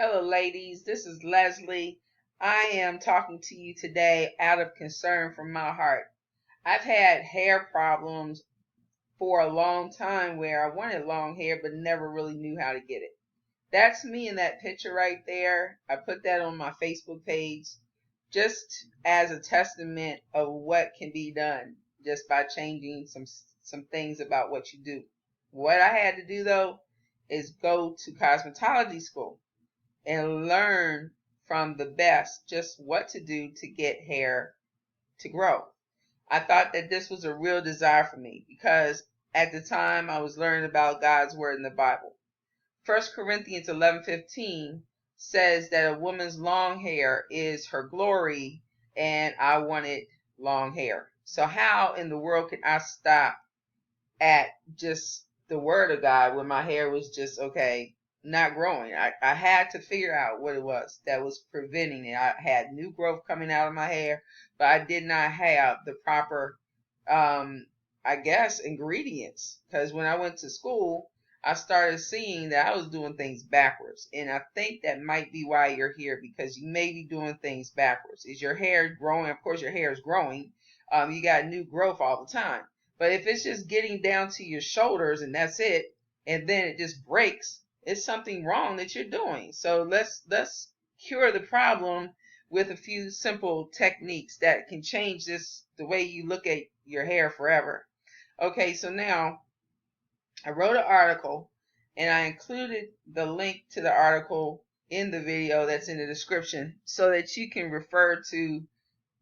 Hello, ladies. This is Leslie. I am talking to you today out of concern from my heart. I've had hair problems for a long time where I wanted long hair but never really knew how to get it. That's me in that picture right there. I put that on my Facebook page just as a testament of what can be done just by changing some things about what you do. What I had to do though is go to cosmetology school and learn from the best just what to do to get hair to grow. I thought that this was a real desire for me because at the time I was learning about God's word in the Bible. 1 Corinthians 11:15 says that a woman's long hair is her glory, and I wanted long hair. So how in the world can I stop at just the word of God when my hair was just not growing? I had to figure out what it was that was preventing it. I had new growth coming out of my hair, but I did not have the proper, I guess, ingredients. Because when I went to school, I started seeing that I was doing things backwards. And I think that might be why you're here, because you may be doing things backwards. Is your hair growing? Of course, your hair is growing. You got new growth all the time. But if it's just getting down to your shoulders and that's it, and then it just breaks, it's something wrong that you're doing. So let's cure the problem with a few simple techniques that can change the way you look at your hair forever. Okay, so now I wrote an article and I included the link to the article in the video that's in the description so that you can refer to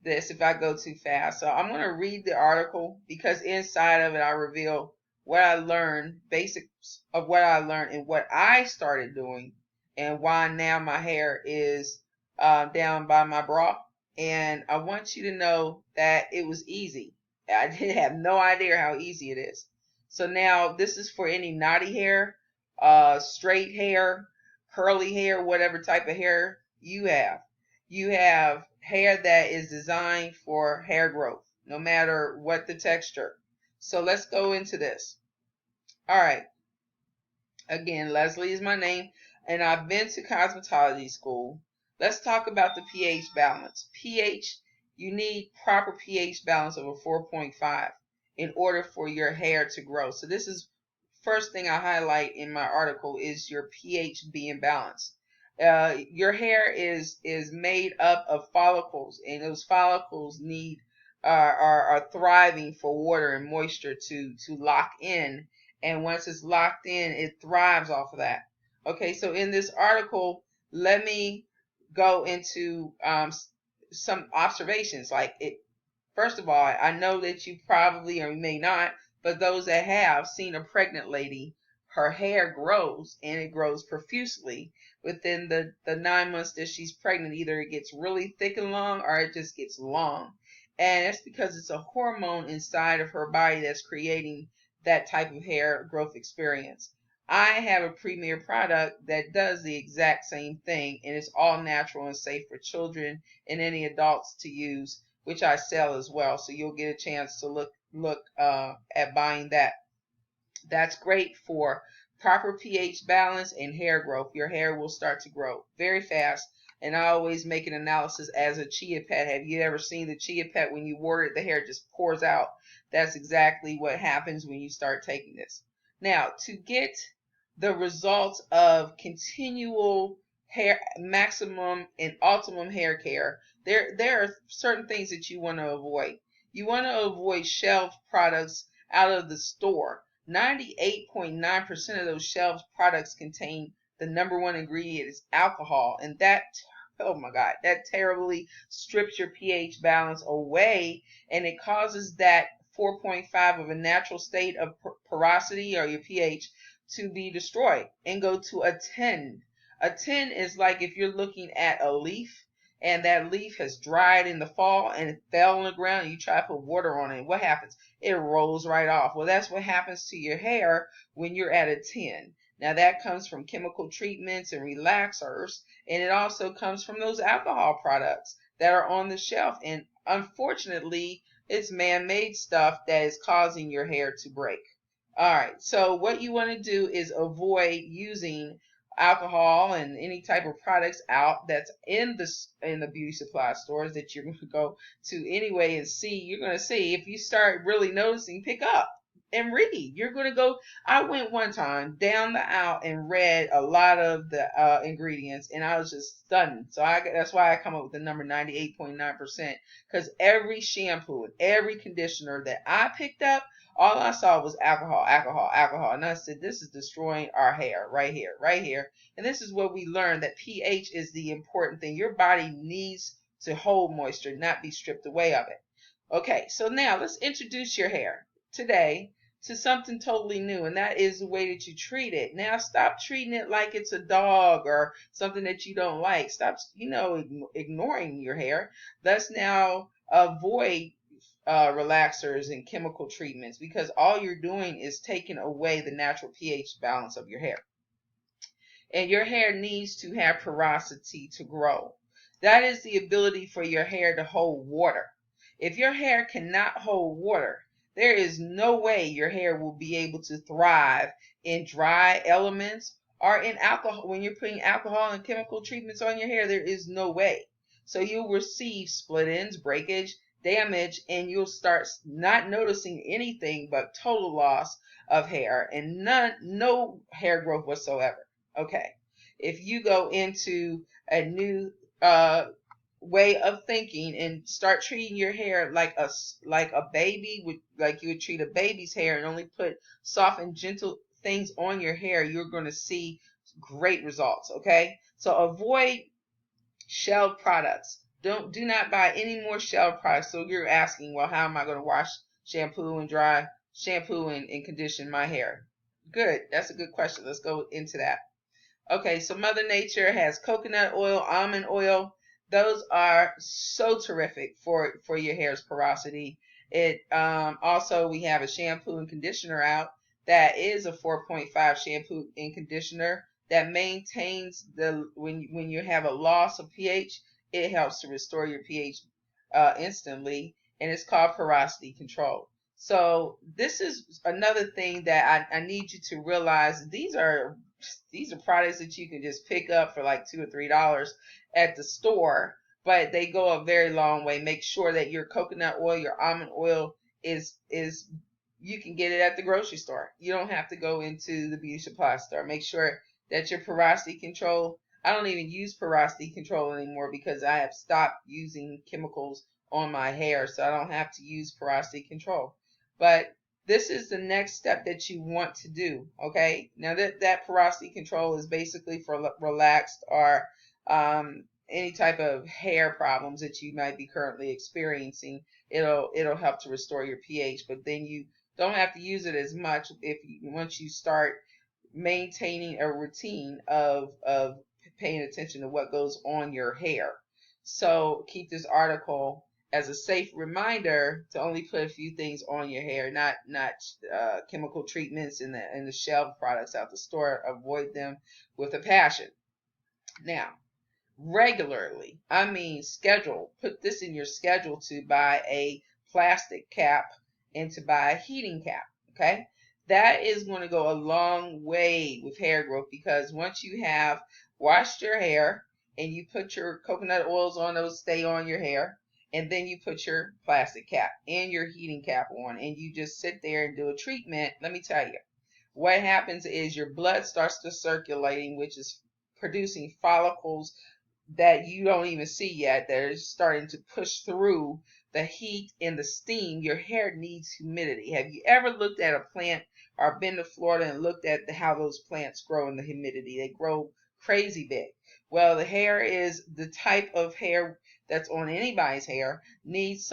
this if I go too fast. So I'm going to read the article because inside of it I reveal what I learned, basics of what I learned and what I started doing, and why now my hair is down by my bra. And I want you to know that it was easy. I didn't have no idea how easy it is. So now this is for any knotty hair, straight hair, curly hair, whatever type of hair you have. You have hair that is designed for hair growth, no matter what the texture. So let's go into this. All right. Again, Leslie is my name, and I've been to cosmetology school. Let's talk about the pH balance. pH, you need proper pH balance of a 4.5 in order for your hair to grow. So this is first thing I highlight in my article is your pH being balanced. Your hair is made up of follicles, and those follicles need are thriving for water and moisture to lock in. And once it's locked in, it thrives off of that. Okay, so in this article, let me go into some observations. Like it, first of all, I know that you probably or you may not, but those that have seen a pregnant lady, her hair grows and it grows profusely within the 9 months that she's pregnant. Either it gets really thick and long or it just gets long. And that's because it's a hormone inside of her body that's creating that type of hair growth experience. I have a premier product that does the exact same thing, and it's all natural and safe for children and any adults to use, which I sell as well. So you'll get a chance to look at buying that. That's great for proper pH balance and hair growth. Your hair will start to grow very fast. And I always make an analysis as a chia pet. Have you ever seen the chia pet when you water it, the hair just pours out? That's exactly what happens when you start taking this. Now, to get the results of continual hair, maximum and optimum hair care, there are certain things that you want to avoid. You want to avoid shelf products out of the store. 98.9% of those shelf products contain the number one ingredient is alcohol, and that, oh my God, that terribly strips your pH balance away, and it causes that 4.5 of a natural state of porosity or your pH to be destroyed and go to a 10. A 10 is like if you're looking at a leaf and that leaf has dried in the fall and it fell on the ground and you try to put water on it. What happens? It rolls right off. Well, that's what happens to your hair when you're at a 10. Now that comes from chemical treatments and relaxers, and it also comes from those alcohol products that are on the shelf. And unfortunately, it's man-made stuff that is causing your hair to break. All right, so what you want to do is avoid using alcohol and any type of products out that's in the beauty supply stores that you're going to go to anyway and see. You're going to see, if you start really noticing, pick up and read. You're going to go. I went one time down the aisle and read a lot of the ingredients, and I was just stunned. So that's why I come up with the number 98.9%, because every shampoo and every conditioner that I picked up, all I saw was alcohol, alcohol, alcohol. And I said, this is destroying our hair right here, right here. And this is what we learned, that pH is the important thing. Your body needs to hold moisture, not be stripped away of it. Okay, so now let's introduce your hair today to something totally new, and that is the way that you treat it. Now stop treating it like it's a dog or something that you don't like. Stop, ignoring your hair. Let's now avoid relaxers and chemical treatments, because all you're doing is taking away the natural pH balance of your hair. And your hair needs to have porosity to grow. That is the ability for your hair to hold water. If your hair cannot hold water, there is no way your hair will be able to thrive in dry elements or in alcohol. When you're putting alcohol and chemical treatments on your hair, there is no way. So you'll receive split ends, breakage, damage, and you'll start not noticing anything but total loss of hair and no hair growth whatsoever. Okay, if you go into a new way of thinking and start treating your hair like a baby like you would treat a baby's hair, and only put soft and gentle things on your hair, you're going to see great results. Okay, so avoid shelled products. Do not buy any more shelled products. So you're asking, well, how am I going to wash shampoo and condition my hair? Good, that's a good question. Let's go into that. Okay, so Mother Nature has coconut oil, almond oil. Those are so terrific for your hair's porosity. It also, we have a shampoo and conditioner out that is a 4.5 shampoo and conditioner that maintains when you have a loss of pH, it helps to restore your pH instantly, and it's called porosity control. So this is another thing that I need you to realize. These are products that you can just pick up for like $2 or $3 at the store, but they go a very long way. Make sure that your coconut oil, your almond oil is you can get it at the grocery store. You don't have to go into the beauty supply store. Make sure that your porosity control. I don't even use porosity control anymore because I have stopped using chemicals on my hair, so I don't have to use porosity control. But this is the next step that you want to do. Okay, now that porosity control is basically for relaxed or any type of hair problems that you might be currently experiencing. It'll help to restore your pH, but then you don't have to use it as much once you start maintaining a routine of paying attention to what goes on your hair. So keep this article as a safe reminder to only put a few things on your hair, not chemical treatments and the shelf products out the store. Avoid them with a passion. Now, regularly, I mean schedule. Put this in your schedule to buy a plastic cap and to buy a heating cap. Okay, that is going to go a long way with hair growth, because once you have washed your hair and you put your coconut oils on, those stay on your hair, and then you put your plastic cap and your heating cap on, and you just sit there and do a treatment. Let me tell you, what happens is your blood starts to circulating, which is producing follicles that you don't even see yet, that are starting to push through the heat and the steam. Your hair needs humidity. Have you ever looked at a plant or been to Florida and looked at how those plants grow in the humidity? They grow crazy big. Well, the hair is the type of hair that's on anybody's hair, needs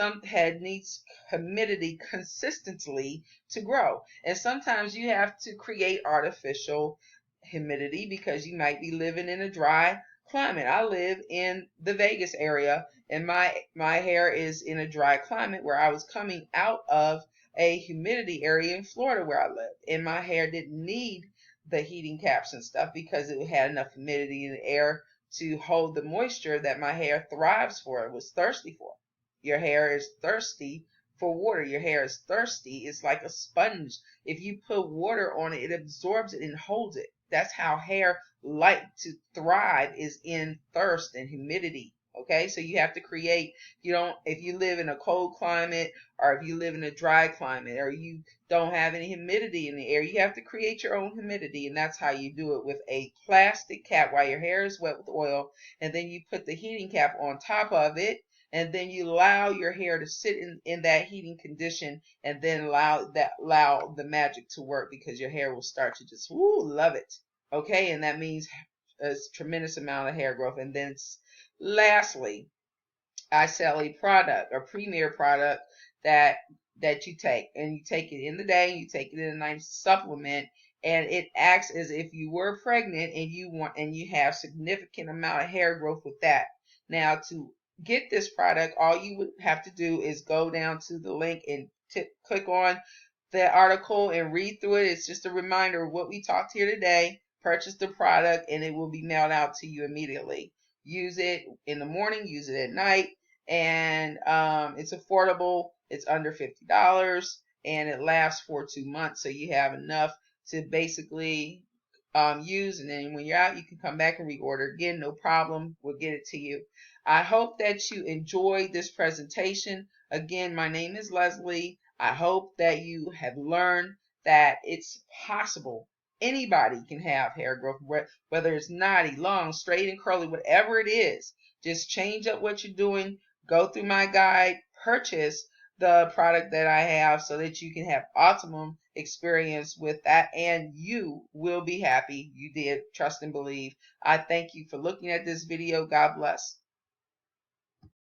humidity consistently to grow. And sometimes you have to create artificial humidity because you might be living in a dry climate. I live in the Vegas area, and my hair is in a dry climate where I was coming out of a humidity area in Florida where I lived, and my hair didn't need the heating caps and stuff because it had enough humidity in the air to hold the moisture that my hair thrives for. It was thirsty for. Your hair is thirsty for water. Your hair is thirsty. It's like a sponge. If you put water on it, it absorbs it and holds it. That's how hair like to thrive is in thirst and humidity. Okay, so you have to create, you don't, if you live in a cold climate or if you live in a dry climate or you don't have any humidity in the air, you have to create your own humidity. And that's how you do it, with a plastic cap while your hair is wet with oil. And then you put the heating cap on top of it. And then you allow your hair to sit in that heating condition, and then allow the magic to work, because your hair will start to just love it. Okay, and that means a tremendous amount of hair growth. And then lastly, I sell a product, a premier product that you take, and you take it in the day, you take it in a night supplement, and it acts as if you were pregnant and you have significant amount of hair growth with that. Now, to get this product, all you would have to do is go down to the link and click on the article and read through it. It's just a reminder of what we talked here today. Purchase the product and it will be mailed out to you immediately. Use it in the morning, use it at night, and it's affordable. It's under $50 and it lasts for 2 months. So you have enough to basically use, and then when you're out, you can come back and reorder again. No problem. We'll get it to you. I hope that you enjoyed this presentation. Again, my name is Leslie. I hope that you have learned that it's possible. Anybody can have hair growth, whether it's knotty, long, straight, and curly, whatever it is. Just change up what you're doing. Go through my guide, purchase the product that I have so that you can have optimum experience with that, and you will be happy you did. Trust and believe. I thank you for looking at this video. God bless.